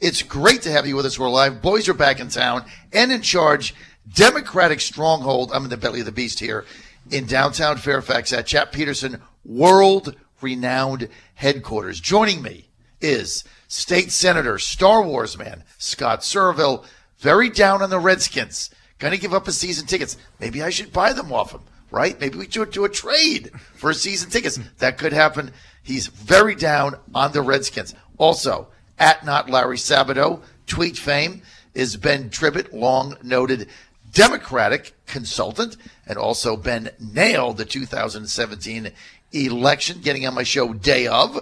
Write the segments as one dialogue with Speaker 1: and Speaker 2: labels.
Speaker 1: It's great to have you with us. We're live. Boys are back in town and in charge. Democratic stronghold. I'm in the belly of the beast here in downtown Fairfax at Chap Peterson world-renowned headquarters. Joining me is State Senator, Star Wars man, Scott Surville, very down on the Redskins. Going to give up his season tickets. Maybe I should buy them off him, right? Maybe we should do a trade for season tickets. That could happen. He's very down on the Redskins. Also, at Not Larry Sabato, tweet fame, is Ben Tribbett, long-noted Democratic consultant, and also Ben nailed the 2017 election, getting on my show day of,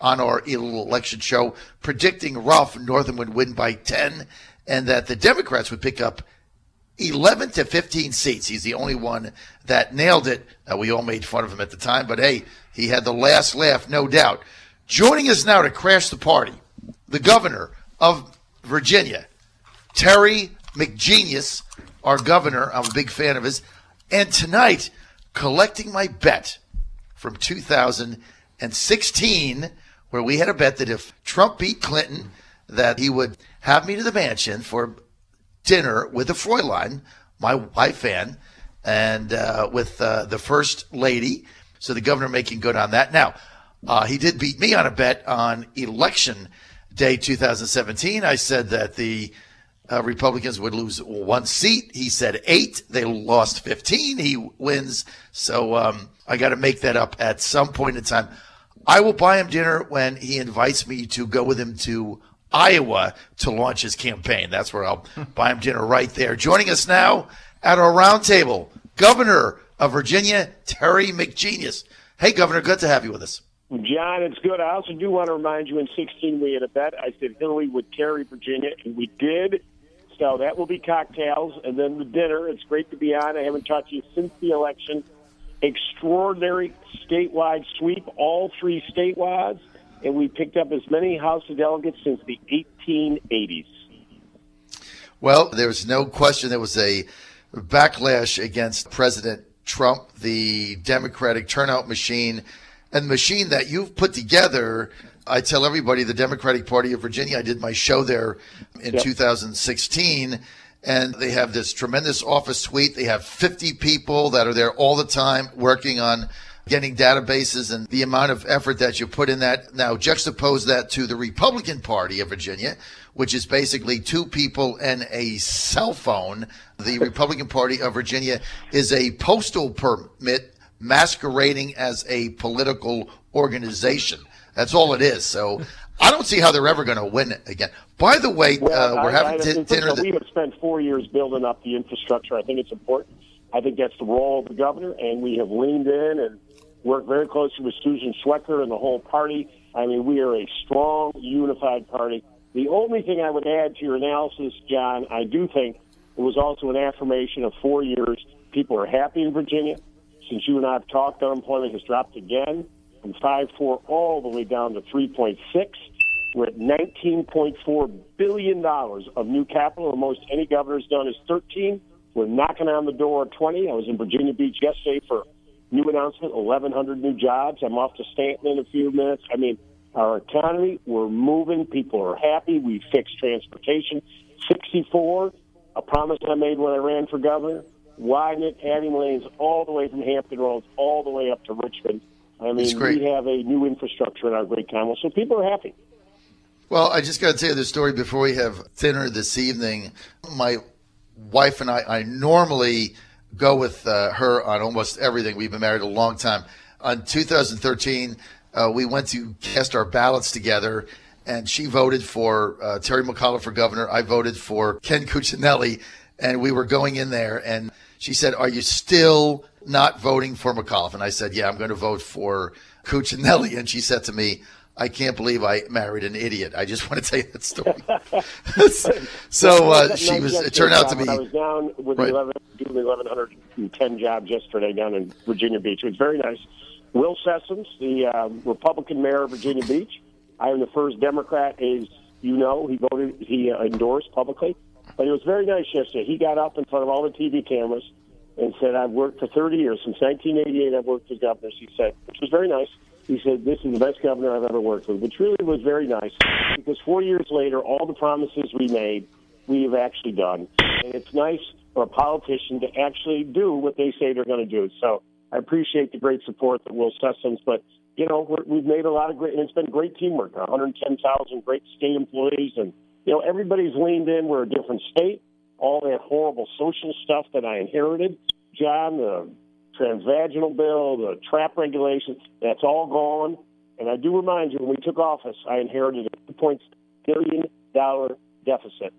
Speaker 1: on our election show, predicting Ralph Northam would win by 10, and that the Democrats would pick up 11 to 15 seats. He's the only one that nailed it. We all made fun of him at the time, but hey, he had the last laugh, no doubt. Joining us now to crash the party, the governor of Virginia, Terry McGenius, our governor. I'm a big fan of his. And tonight, collecting my bet from 2016, where we had a bet that if Trump beat Clinton, that he would have me to the mansion for dinner with the Fräulein, my wife Ann, and with the First Lady. So the governor making good on that. Now, he did beat me on a bet on election day 2017. I said that the Republicans would lose 1 seat. He said 8. They lost 15. He wins. So I got to make that up at some point in time. I will buy him dinner when he invites me to go with him to Iowa to launch his campaign. That's where I'll buy him dinner right there. Joining us now at our roundtable, Governor of Virginia, Terry McGenius. Hey, Governor, good to have you with us.
Speaker 2: John, it's good. I also do want to remind you in 2016 we had a bet. I said Hillary would carry Virginia, and we did. So that will be cocktails and then the dinner. It's great to be on. I haven't talked to you since the election. Extraordinary statewide sweep, all 3 statewide, and we picked up as many House of Delegates since the 1880s.
Speaker 1: Well, there's no question there was a backlash against President Trump, the Democratic turnout machine, and the machine that you've put together. I tell everybody, the Democratic Party of Virginia, I did my show there in 2016, and they have this tremendous office suite. They have 50 people that are there all the time working on getting databases, and the amount of effort that you put in that. Now, juxtapose that to the Republican Party of Virginia, which is basically 2 people and a cell phone. The Republican Party of Virginia is a postal permit masquerading as a political organization. That's all it is. So I don't see how they're ever going to win again. By the way, we're having dinner.
Speaker 2: We have spent 4 years building up the infrastructure. I think it's important. I think that's the role of the governor, and we have leaned in and worked very closely with Susan Schwecker and the whole party. I mean, we are a strong, unified party. The only thing I would add to your analysis, John, I do think it was also an affirmation of 4 years. People are happy in Virginia. Since you and I have talked, unemployment has dropped again from 5.4 all the way down to 3.6. We're at $19.4 billion of new capital. The most any governor's done is 13. We're knocking on the door at 20. I was in Virginia Beach yesterday for a new announcement, 1,100 new jobs. I'm off to Stanton in a few minutes. I mean, our economy, we're moving. People are happy. We fixed transportation. 64, a promise I made when I ran for governor. Widen it, adding lanes all the way from Hampton Roads all the way up to Richmond. I mean, we have a new infrastructure in our great Commonwealth, so people are happy.
Speaker 1: Well, I just got to tell you the story before we have dinner this evening. My wife and I normally go with her on almost everything. We've been married a long time. On 2013, we went to cast our ballots together, and she voted for Terry McAuliffe for governor. I voted for Ken Cuccinelli, and we were going in there, and she said, "Are you still not voting for McAuliffe?" And I said, "Yeah, I'm going to vote for Cuccinelli." And she said to me, "I can't believe I married an idiot." I just want to tell you that story. She was. It turned out to be.
Speaker 2: I was down with doing 1,110 jobs yesterday down in Virginia Beach. It was very nice. Will Sessoms, the Republican mayor of Virginia Beach. I am the first Democrat, as you know. He endorsed publicly. But it was very nice yesterday. He got up in front of all the TV cameras and said, "I've worked for 30 years. Since 1988, I've worked as governor," he said, which was very nice. He said, this is the best governor I've ever worked with, which really was very nice because 4 years later, all the promises we made, we have actually done. And it's nice for a politician to actually do what they say they're going to do. So I appreciate the great support that Will Sessoms, but, you know, we've made a lot of great, and it's been great teamwork, 110,000 great state employees, and, you know, everybody's leaned in. We're a different state. All that horrible social stuff that I inherited, John, the transvaginal bill, the trap regulations, that's all gone. And I do remind you, when we took office, I inherited a $2.6 billion deficit.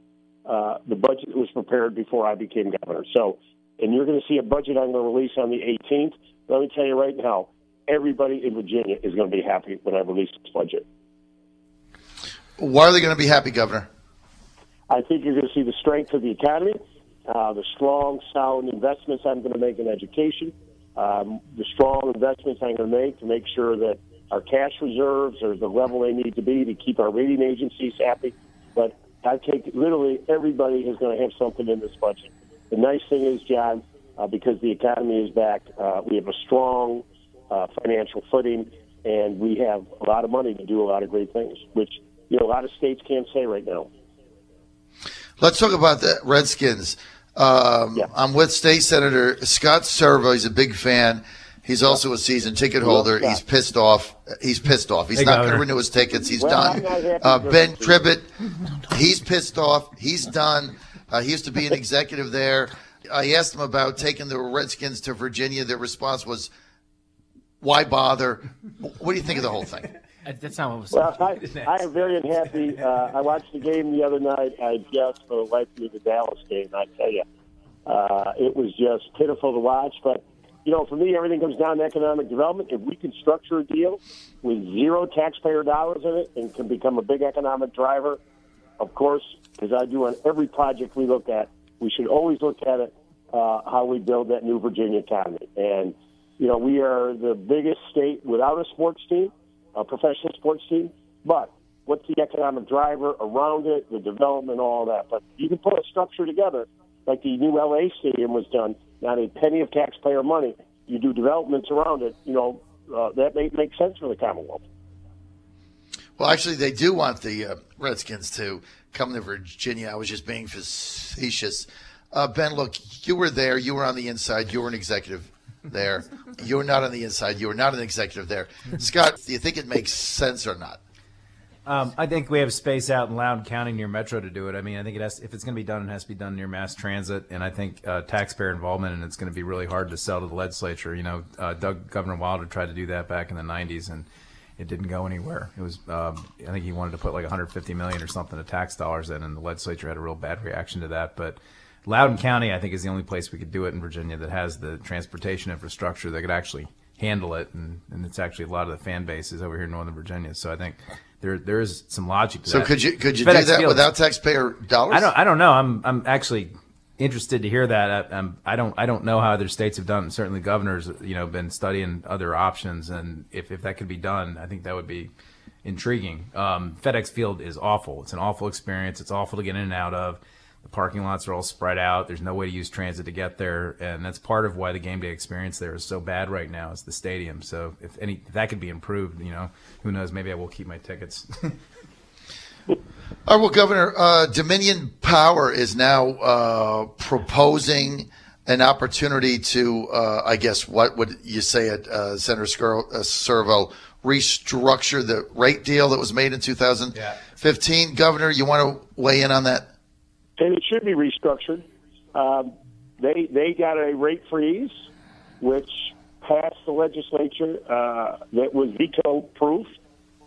Speaker 2: The budget was prepared before I became governor. So, and you're going to see a budget I'm going to release on the 18th. Let me tell you right now, everybody in Virginia is going to be happy when I release this budget.
Speaker 1: Why are they going to be happy, Governor?
Speaker 2: I think you're going to see the strength of the economy, the strong, sound investments I'm going to make in education, the strong investments I'm going to make sure that our cash reserves are the level they need to be to keep our rating agencies happy. But I think literally everybody is going to have something in this budget. The nice thing is, John, because the economy is back, we have a strong financial footing, and we have a lot of money to do a lot of great things, which, you know, a lot of states can't say right now.
Speaker 1: Let's talk about the Redskins. I'm with State Senator Scott Servo. He's a big fan. He's also a season ticket holder. He's pissed off. He's not going to renew his tickets. He's done. Ben Tribbett, he's pissed off. He's done. He used to be an executive there. I asked him about taking the Redskins to Virginia. Their response was, why bother? What do you think of the whole thing?
Speaker 3: That's not what was
Speaker 2: well, I am very unhappy. I watched the game the other night. I just, for the life of me, the Dallas game. I tell you, it was just pitiful to watch. But, you know, for me, everything comes down to economic development. If we can structure a deal with zero taxpayer dollars in it and can become a big economic driver, of course, as I do on every project we look at, we should always look at it how we build that new Virginia economy. And, you know, we are the biggest state without a sports team, a professional sports team, but what's the economic driver around it, the development, all that. But you can put a structure together like the new LA stadium was done, not a penny of taxpayer money. You do developments around it, you know, that may make sense for the Commonwealth.
Speaker 1: Well, actually, they do want the Redskins to come to Virginia. I was just being facetious. Ben, look, you were there. You were on the inside. You were an executive there. You were not on the inside. You were not an executive there. Scott, do you think it makes sense or not?
Speaker 3: I think we have space out in Loudoun County near Metro to do it. I mean, I think it has, if it's going to be done, it has to be done near mass transit. And I think taxpayer involvement, and it's going to be really hard to sell to the legislature. You know, Governor Wilder tried to do that back in the 90s, and it didn't go anywhere. It was, I think he wanted to put like $150 million or something of tax dollars in, and the legislature had a real bad reaction to that. But Loudoun County, I think, is the only place we could do it in Virginia that has the transportation infrastructure that could actually handle it, and it's actually a lot of the fan base is over here in Northern Virginia. So I think there is some logic to that.
Speaker 1: So could you do that without taxpayer dollars?
Speaker 3: I don't know. I'm actually interested to hear that. I don't know how other states have done. Certainly, governors, you know, been studying other options, and if that could be done, I think that would be intriguing. FedEx Field is awful. It's an awful experience. It's awful to get in and out of. The parking lots are all spread out. There's no way to use transit to get there, and that's part of why the game day experience there is so bad right now. Is the stadium. So if that could be improved, you know, who knows? Maybe I will keep my tickets.
Speaker 1: All right, well, Governor, Dominion Power is now proposing an opportunity to, I guess, what would you say it, Senator Servo, restructure the rate deal that was made in 2015. Yeah. Governor, you want to weigh in on that?
Speaker 2: And it should be restructured. They got a rate freeze, which passed the legislature that was veto-proof.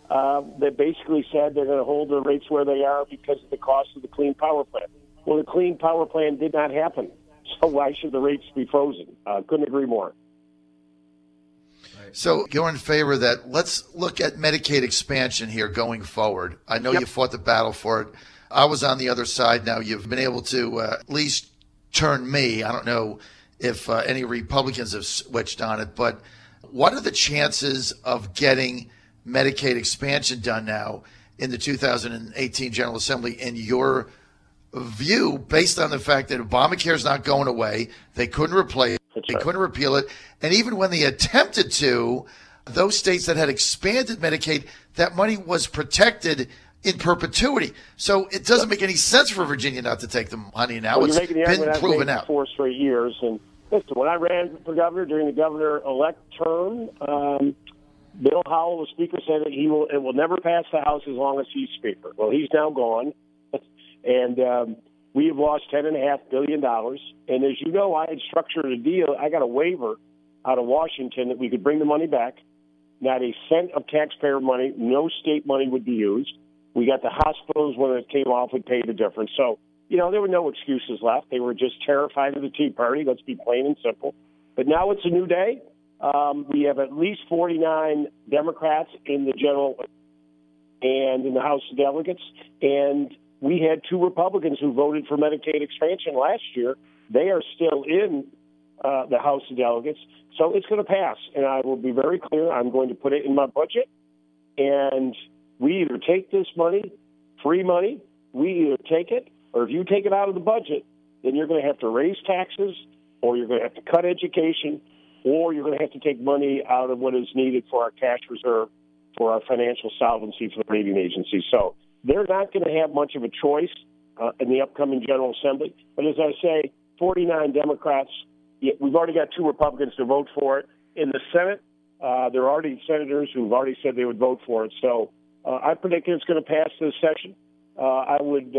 Speaker 2: That basically said they're going to hold the rates where they are because of the cost of the Clean Power Plan. Well, the Clean Power Plan did not happen, so why should the rates be frozen? Couldn't agree more.
Speaker 1: So you're in favor of that. Let's look at Medicaid expansion here going forward. I know you fought the battle for it. I was on the other side. Now you've been able to at least turn me. I don't know if any Republicans have switched on it, but what are the chances of getting Medicaid expansion done now in the 2018 General Assembly in your view, based on the fact that Obamacare is not going away, they couldn't replace it, they couldn't repeal it, and even when they attempted to, those states that had expanded Medicaid, that money was protected in perpetuity. So it doesn't make any sense for Virginia not to take the money now.
Speaker 2: Well,
Speaker 1: it's been proven out.
Speaker 2: 4 straight years. And listen, when I ran for governor during the governor-elect term, Bill Howell, the speaker, said that it will never pass the House as long as he's speaker. Well, he's now gone, and we have lost $10.5 billion. And as you know, I had structured a deal. I got a waiver out of Washington that we could bring the money back. Not a cent of taxpayer money, no state money would be used. We got the hospitals, when it came off, would pay the difference. So, there were no excuses left. They were just terrified of the Tea Party. Let's be plain and simple. But now it's a new day. We have at least 49 Democrats in the general and in the House of Delegates. And we had 2 Republicans who voted for Medicaid expansion last year. They are still in the House of Delegates. So it's going to pass. And I will be very clear, I'm going to put it in my budget. And we either take this money, free money, we either take it, or if you take it out of the budget, then you're going to have to raise taxes, or you're going to have to cut education, or you're going to have to take money out of what is needed for our cash reserve, for our financial solvency for the rating agency. So they're not going to have much of a choice in the upcoming General Assembly. But as I say, 49 Democrats, we've already got 2 Republicans to vote for it. In the Senate, there are already senators who've already said they would vote for it. So I predict it's going to pass this session. I would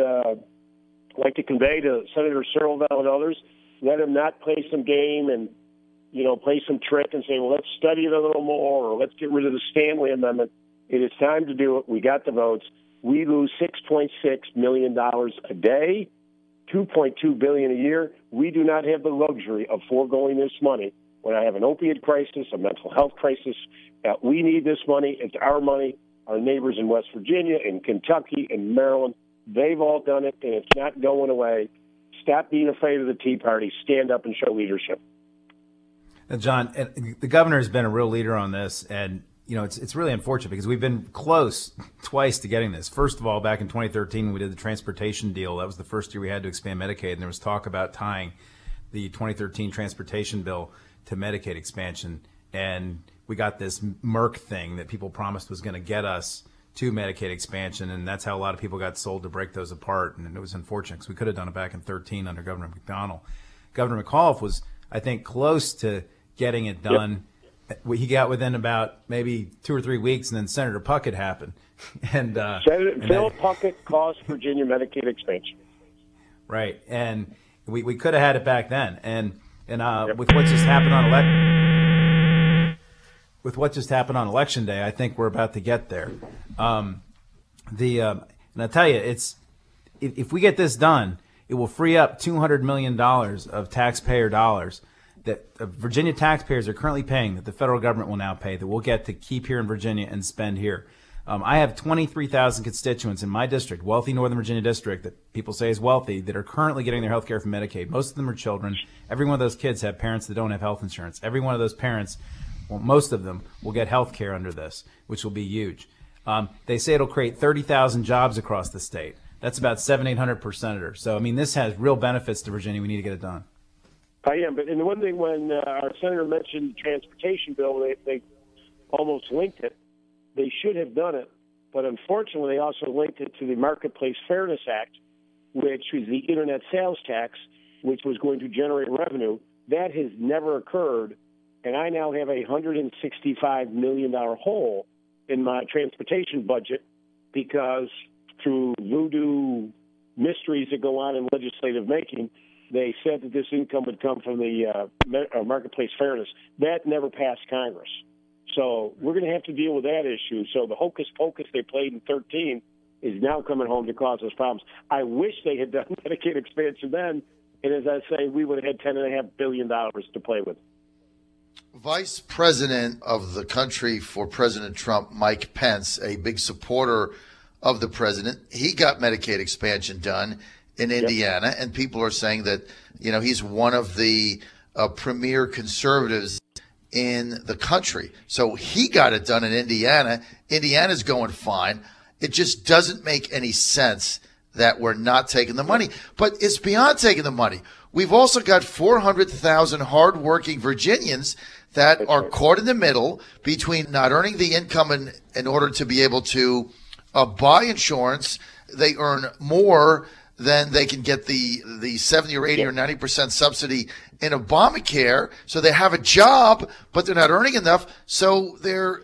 Speaker 2: like to convey to Senator Searleville and others, let him not play some game and, play some trick and say, well, let's study it a little more, or let's get rid of the Stanley Amendment. It is time to do it. We got the votes. We lose $6.6 million a day, $2.2 billion a year. We do not have the luxury of foregoing this money. When I have an opiate crisis, a mental health crisis, we need this money. It's our money. Our neighbors in West Virginia, in Kentucky, in Maryland, they've all done it, and it's not going away. Stop being afraid of the Tea Party. Stand up and show leadership.
Speaker 3: John, the governor has been a real leader on this, and it's really unfortunate because we've been close twice to getting this. First of all, back in 2013, when we did the transportation deal, that was the first year we had to expand Medicaid, and there was talk about tying the 2013 transportation bill to Medicaid expansion, and we got this Merck thing that people promised was going to get us to Medicaid expansion, and that's how a lot of people got sold to break those apart, and it was unfortunate because we could have done it back in 2013 under Governor McDonnell. Governor McAuliffe was, I think, close to getting it done. Yep. He got within about maybe 2 or 3 weeks, and then Senator Puckett happened. And
Speaker 2: Phil Puckett caused Virginia Medicaid expansion.
Speaker 3: Right, and we could have had it back then. And with what just happened on election day, I think we're about to get there. And I tell you, if we get this done, it will free up $200 million of taxpayer dollars that Virginia taxpayers are currently paying, that the federal government will now pay, that we'll get to keep here in Virginia and spend here. I have 23,000 constituents in my district, wealthy Northern Virginia district, that people say is wealthy, that are currently getting their health care from Medicaid. Most of them are children. Every one of those kids have parents that don't have health insurance. Every one of those parents, well, most of them, will get health care under this, which will be huge. They say it'll create 30,000 jobs across the state. That's about 700-800 per senator. So, this has real benefits to Virginia. We need to get it done.
Speaker 2: I am. But the one thing, when our senator mentioned the transportation bill, they almost linked it. They should have done it. But unfortunately, they also linked it to the Marketplace Fairness Act, which is the Internet sales tax, which was going to generate revenue. That has never occurred. And I now have a $165 million hole in my transportation budget because through voodoo mysteries that go on in legislative making, they said that this income would come from the Marketplace Fairness. That never passed Congress. So we're going to have to deal with that issue. So the hocus pocus they played in 2013 is now coming home to cause us problems. I wish they had done Medicaid expansion then, and as I say, we would have had $10.5 billion to play with.
Speaker 1: Vice President of the country for President Trump, Mike Pence, a big supporter of the president, he got Medicaid expansion done in Indiana, and people are saying that, he's one of the premier conservatives in the country. So he got it done in Indiana. Indiana's going fine. It just doesn't make any sense that we're not taking the money. But it's beyond taking the money. We've also got 400,000 hardworking Virginians that are caught in the middle between not earning the income in order to be able to buy insurance. They earn more than they can get the 70 or 80 or 90% subsidy in Obamacare. So they have a job, but they're not earning enough. So they're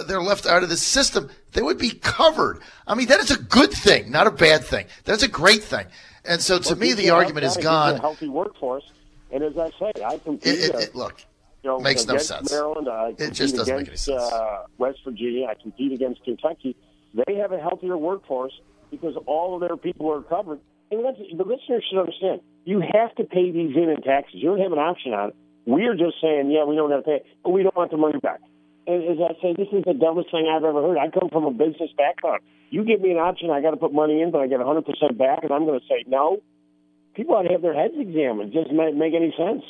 Speaker 1: left out of the system. They would be covered. I mean, that is a good thing, not a bad thing. That's a great thing. And so to me, the argument is gone.
Speaker 2: A healthy workforce. And as I say, I compete.
Speaker 1: Look,
Speaker 2: makes
Speaker 1: no sense.
Speaker 2: Maryland, I compete
Speaker 1: just doesn't make any sense.
Speaker 2: West Virginia, I compete against Kentucky. They have a healthier workforce because all of their people are covered. And the listeners should understand, you have to pay these in taxes. You don't have an option on it. We're just saying, we don't have to pay, but we don't want the money back. And as I say, this is the dumbest thing I've ever heard. I come from a business background. You give me an option, I got to put money in, but I get 100% back, and I'm going to say no. People ought to have their heads examined. It doesn't make any sense.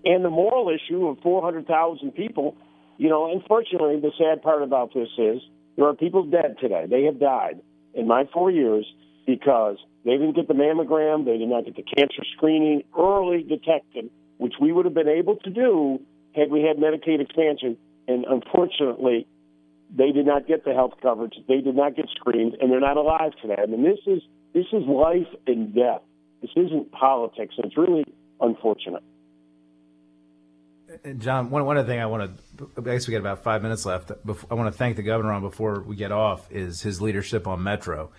Speaker 2: And the moral issue of 400,000 people, unfortunately, the sad part about this is there are people dead today. They have died in my 4 years because they didn't get the mammogram, they did not get the cancer screening early detected, which we would have been able to do had we had Medicaid expansion. And unfortunately, they did not get the health coverage. They did not get screened, and they're not alive today. I mean, this is life and death. This isn't politics, and it's really unfortunate.
Speaker 3: And John, one other thing I guess we got about 5 minutes left. I want to thank the governor on before we get off is his leadership on Metro.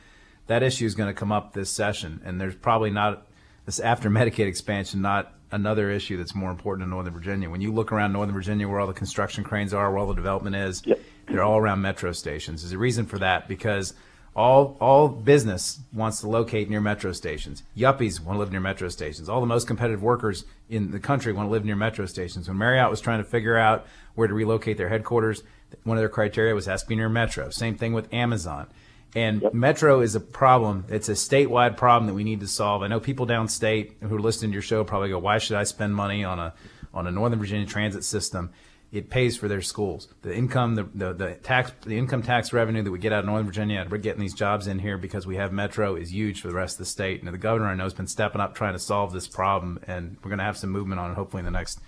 Speaker 3: That issue is going to come up this session, and there's probably not, this after Medicaid expansion, not another issue that's more important in Northern Virginia. When you look around Northern Virginia where all the construction cranes are, where all the development is, they're all around metro stations. There's a reason for that because all business wants to locate near metro stations. Yuppies want to live near metro stations. All the most competitive workers in the country want to live near metro stations. When Marriott was trying to figure out where to relocate their headquarters, one of their criteria was has to be near metro. Same thing with Amazon. And metro is a problem. It's a statewide problem that we need to solve. I know people downstate who are listening to your show probably go, why should I spend money on a Northern Virginia transit system? It pays for their schools. The income, the income tax revenue that we get out of Northern Virginia, we're getting these jobs in here because we have metro is huge for the rest of the state. And the governor I know has been stepping up trying to solve this problem, and we're going to have some movement on it hopefully in the next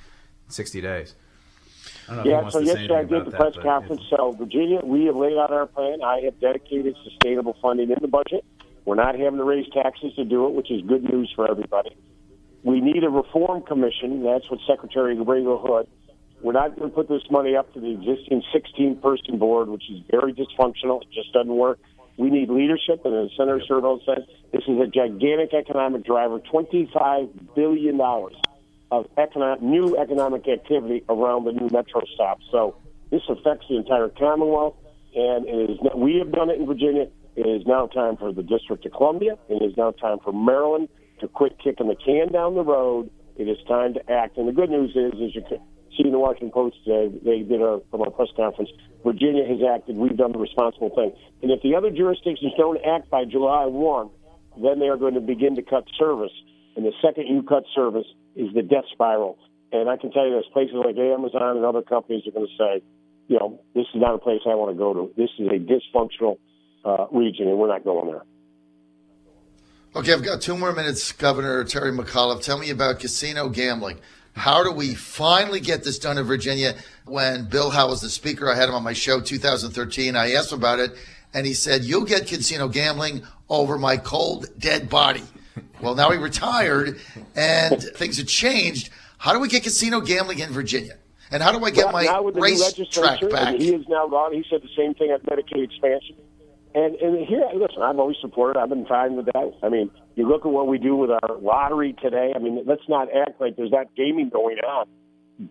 Speaker 3: 60 days.
Speaker 2: So yesterday I did the press conference. So Virginia, we have laid out our plan. I have dedicated sustainable funding in the budget. We're not having to raise taxes to do it, which is good news for everybody. We need a reform commission. That's what Secretary Gabriel Hood. We're not going to put this money up to the existing 16-person board, which is very dysfunctional. It just doesn't work. We need leadership, and as Senator Servo said, this is a gigantic economic driver, $25 billion of new economic activity around the new metro stop. So this affects the entire Commonwealth, and we have done it in Virginia. It is now time for the District of Columbia. It is now time for Maryland to quit kicking the can down the road. It is time to act. And the good news is, as you can see in the Washington Post today, they did from our press conference, Virginia has acted. We've done the responsible thing. And if the other jurisdictions don't act by July 1, then they are going to begin to cut service. And the second you cut service is the death spiral. And I can tell you there's places like Amazon and other companies are going to say, this is not a place I want to go to. This is a dysfunctional region, and we're not going there.
Speaker 1: Okay, I've got 2 more minutes, Governor Terry McAuliffe. Tell me about casino gambling. How do we finally get this done in Virginia? When Bill Howe was the speaker, I had him on my show 2013. I asked him about it, and he said, you'll get casino gambling over my cold, dead body. Well, now he retired, and things have changed. How do we get casino gambling in Virginia? And how do I get my racetrack back?
Speaker 2: And he is now gone. He said the same thing at Medicaid expansion. And here, listen, I've always supported. I've been fine with that. I mean, you look at what we do with our lottery today. I mean, let's not act like there's not gaming going on.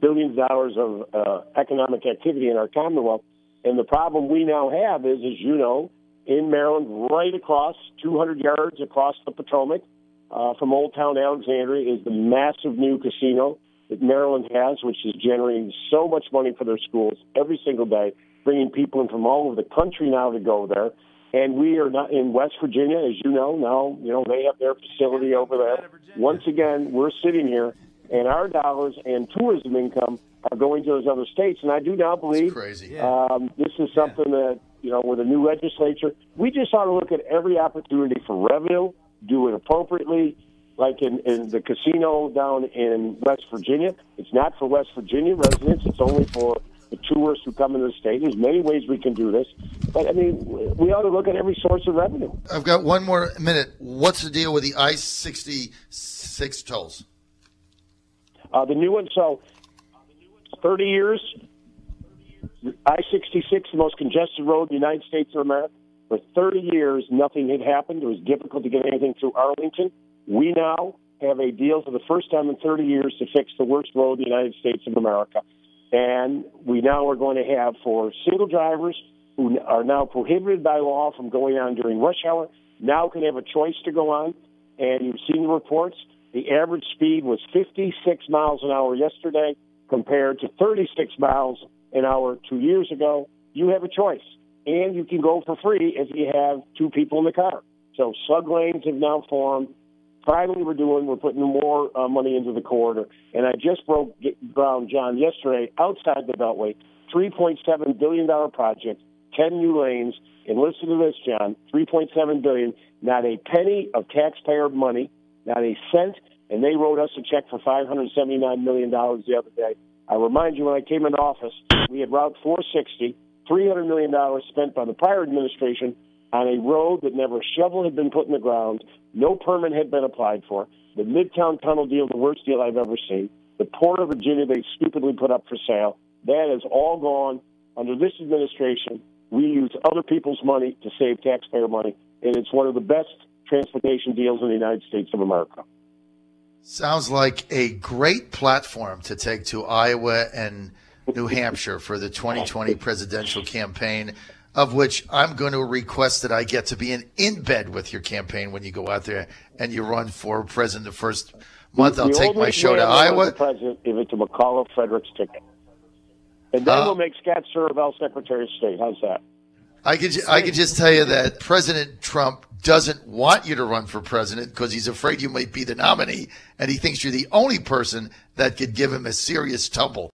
Speaker 2: Billions of dollars of economic activity in our Commonwealth. And the problem we now have is, as you know, in Maryland, right across 200 yards across the Potomac from Old Town Alexandria is the massive new casino that Maryland has, which is generating so much money for their schools every single day, bringing people in from all over the country now to go there. And we are not in West Virginia, as you know. Now, they have their facility over there. Once again, we're sitting here, and our dollars and tourism income are going to those other states. And I do now believe this is something that, with a new legislature, we just ought to look at every opportunity for revenue do it appropriately, like in the casino down in West Virginia. It's not for West Virginia residents. It's only for the tourists who come into the state. There's many ways we can do this. But, I mean, we ought to look at every source of revenue.
Speaker 1: I've got one more minute. What's the deal with the I-66 tolls?
Speaker 2: The new one, so 30 years, I-66, the most congested road in the United States of America. For 30 years, nothing had happened. It was difficult to get anything through Arlington. We now have a deal for the first time in 30 years to fix the worst road in the United States of America. And we now are going to have, for single drivers who are now prohibited by law from going on during rush hour, now can have a choice to go on. And you've seen the reports. The average speed was 56 miles an hour yesterday compared to 36 miles an hour 2 years ago. You have a choice. And you can go for free if you have two people in the car. So slug lanes have now formed. Finally, we're putting more money into the corridor. And I just broke ground, John, yesterday outside the Beltway, $3.7 billion project, 10 new lanes. And listen to this, John, $3.7 billion, not a penny of taxpayer money, not a cent. And they wrote us a check for $579 million the other day. I remind you, when I came into office, we had Route 460, $300 million spent by the prior administration on a road that never a shovel had been put in the ground, no permit had been applied for. The Midtown Tunnel deal, the worst deal I've ever seen. The Port of Virginia they stupidly put up for sale. That is all gone. Under this administration, we use other people's money to save taxpayer money, and it's one of the best transportation deals in the United States of America.
Speaker 1: Sounds like a great platform to take to Iowa and New Hampshire for the 2020 presidential campaign, of which I'm going to request that I get to be in bed with your campaign when you go out there and you run for president the first month. I'll take my show to Iowa.
Speaker 2: President, if it's a McAuliffe Fredericks ticket. And then we'll make Scott Servell Secretary of State. How's that?
Speaker 1: I could just tell you that President Trump doesn't want you to run for president because he's afraid you might be the nominee, and he thinks you're the only person that could give him a serious tumble.